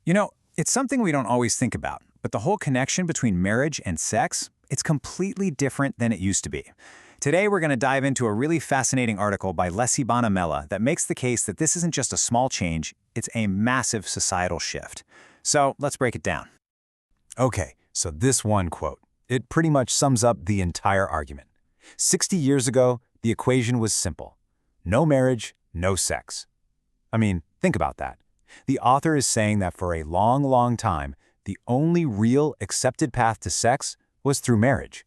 You know, it's something we don't always think about, but the whole connection between marriage and sex, it's completely different than it used to be. Today, we're going to dive into a really fascinating article by Leslie Bonamela that makes the case that this isn't just a small change, it's a massive societal shift. So let's break it down. Okay, so this one quote, it pretty much sums up the entire argument. 60 years ago, the equation was simple. No marriage, no sex. I mean, think about that. The author is saying that for a long, long time, the only real accepted path to sex was through marriage.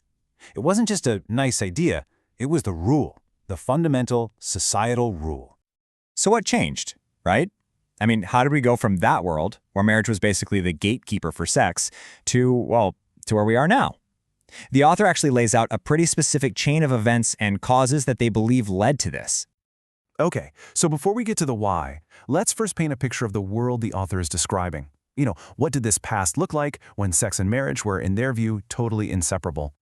It wasn't just a nice idea, it was the rule, the fundamental societal rule. So what changed, right? I mean, how did we go from that world, where marriage was basically the gatekeeper for sex, to where we are now? The author actually lays out a pretty specific chain of events and causes that they believe led to this. Okay, so before we get to the why, let's first paint a picture of the world the author is describing. What did this past look like when sex and marriage were, in their view, totally inseparable?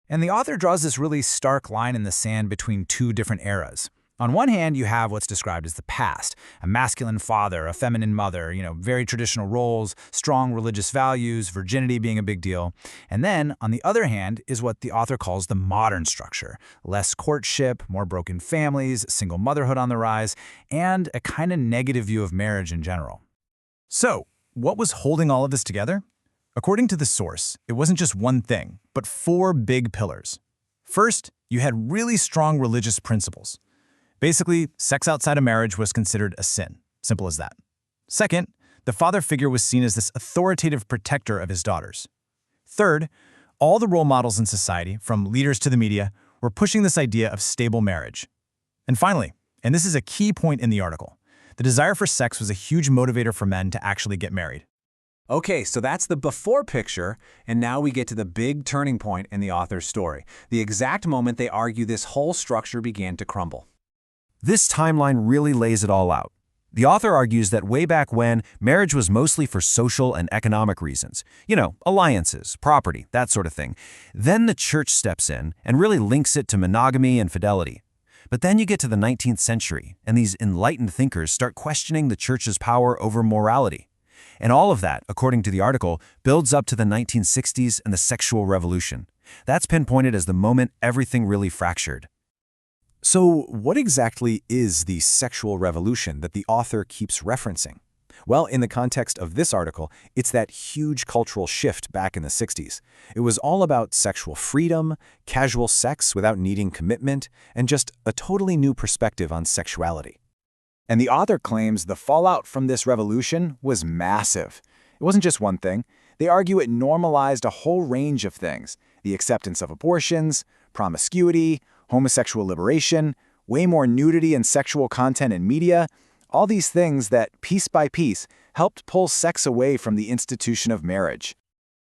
And the author draws this really stark line in the sand between two different eras. On one hand, you have what's described as the past, a masculine father, a feminine mother, very traditional roles, strong religious values, virginity being a big deal. And then, on the other hand, is what the author calls the modern structure. Less courtship, more broken families, single motherhood on the rise, and a kind of negative view of marriage in general. So, what was holding all of this together? According to the source, it wasn't just one thing, but four big pillars. First, you had really strong religious principles. Basically, sex outside of marriage was considered a sin. Simple as that. Second, the father figure was seen as this authoritative protector of his daughters. Third, all the role models in society, from leaders to the media, were pushing this idea of stable marriage. And finally, and this is a key point in the article, the desire for sex was a huge motivator for men to actually get married. Okay, so that's the before picture, and now we get to the big turning point in the author's story, the exact moment they argue this whole structure began to crumble. This timeline really lays it all out. The author argues that way back when, marriage was mostly for social and economic reasons. Alliances, property, that sort of thing. Then the church steps in and really links it to monogamy and fidelity. But then you get to the 19th century, and these enlightened thinkers start questioning the church's power over morality. And all of that, according to the article, builds up to the 1960s and the sexual revolution. That's pinpointed as the moment everything really fractured. So what exactly is the sexual revolution that the author keeps referencing? Well, in the context of this article, it's that huge cultural shift back in the 60s. It was all about sexual freedom, casual sex without needing commitment, and just a totally new perspective on sexuality. And the author claims the fallout from this revolution was massive. It wasn't just one thing. They argue it normalized a whole range of things: the acceptance of abortions, promiscuity, homosexual liberation, way more nudity and sexual content in media, all these things that, piece by piece, helped pull sex away from the institution of marriage.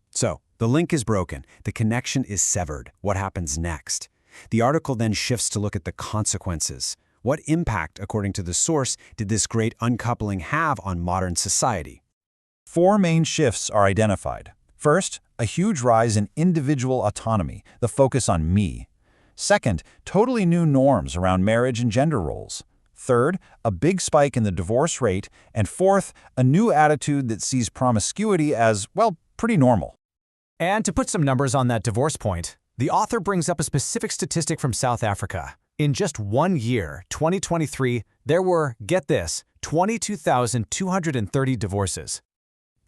So, the link is broken, the connection is severed. What happens next? The article then shifts to look at the consequences. What impact, according to the source, did this great uncoupling have on modern society? Four main shifts are identified. First, a huge rise in individual autonomy, the focus on me. Second, totally new norms around marriage and gender roles. Third, a big spike in the divorce rate. And fourth, a new attitude that sees promiscuity as, pretty normal. And to put some numbers on that divorce point, the author brings up a specific statistic from South Africa. In just 1 year, 2023, there were, get this, 22,230 divorces.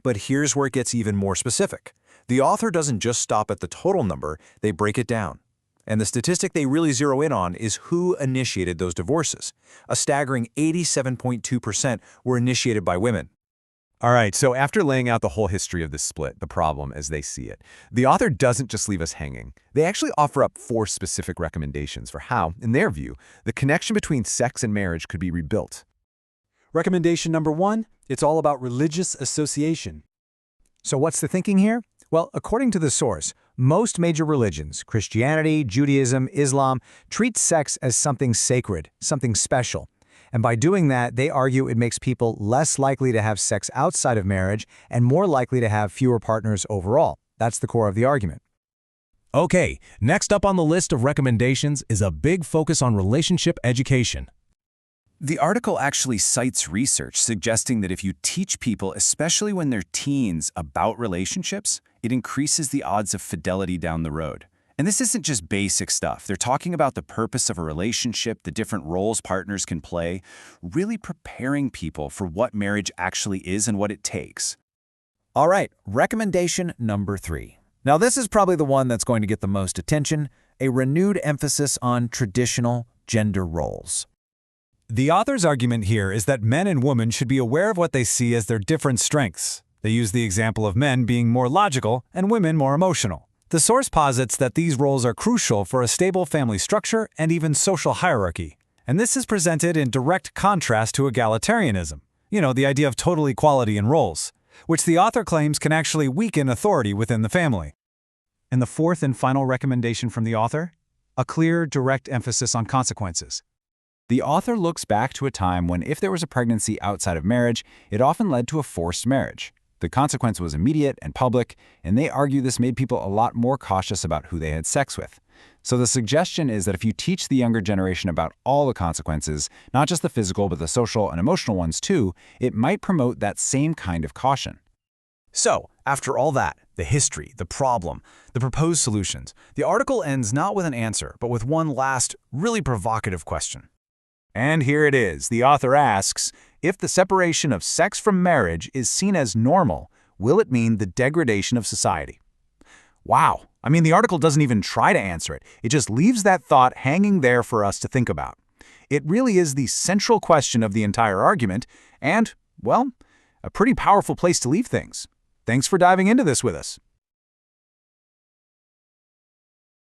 But here's where it gets even more specific. The author doesn't just stop at the total number, they break it down. And the statistic they really zero in on is who initiated those divorces. A staggering 87.2% were initiated by women. All right, so after laying out the whole history of this split, the problem as they see it, the author doesn't just leave us hanging. They actually offer up 4 specific recommendations for how, in their view, the connection between sex and marriage could be rebuilt. Recommendation number 1, it's all about religious association. So what's the thinking here? Well, according to the source, most major religions, Christianity, Judaism, Islam, treat sex as something sacred, something special. And by doing that, they argue it makes people less likely to have sex outside of marriage and more likely to have fewer partners overall. That's the core of the argument. Okay, next up on the list of recommendations is a big focus on relationship education. The article actually cites research suggesting that if you teach people, especially when they're teens, about relationships, it increases the odds of fidelity down the road. And this isn't just basic stuff. They're talking about the purpose of a relationship, the different roles partners can play, really preparing people for what marriage actually is and what it takes. All right, recommendation number 3. Now this is probably the one that's going to get the most attention, a renewed emphasis on traditional gender roles. The author's argument here is that men and women should be aware of what they see as their different strengths. They use the example of men being more logical and women more emotional. The source posits that these roles are crucial for a stable family structure and even social hierarchy. And this is presented in direct contrast to egalitarianism. You know, the idea of total equality in roles, which the author claims can actually weaken authority within the family. And the fourth and final recommendation from the author? A clear, direct emphasis on consequences. The author looks back to a time when if there was a pregnancy outside of marriage, it often led to a forced marriage. The consequence was immediate and public, and they argue this made people a lot more cautious about who they had sex with. So the suggestion is that if you teach the younger generation about all the consequences, not just the physical but the social and emotional ones too, it might promote that same kind of caution. So, after all that, the history, the problem, the proposed solutions, the article ends not with an answer, but with one last, really provocative question. And here it is. The author asks, if the separation of sex from marriage is seen as normal, will it mean the degradation of society? Wow. I mean, the article doesn't even try to answer it. It just leaves that thought hanging there for us to think about. It really is the central question of the entire argument and, well, a pretty powerful place to leave things. Thanks for diving into this with us.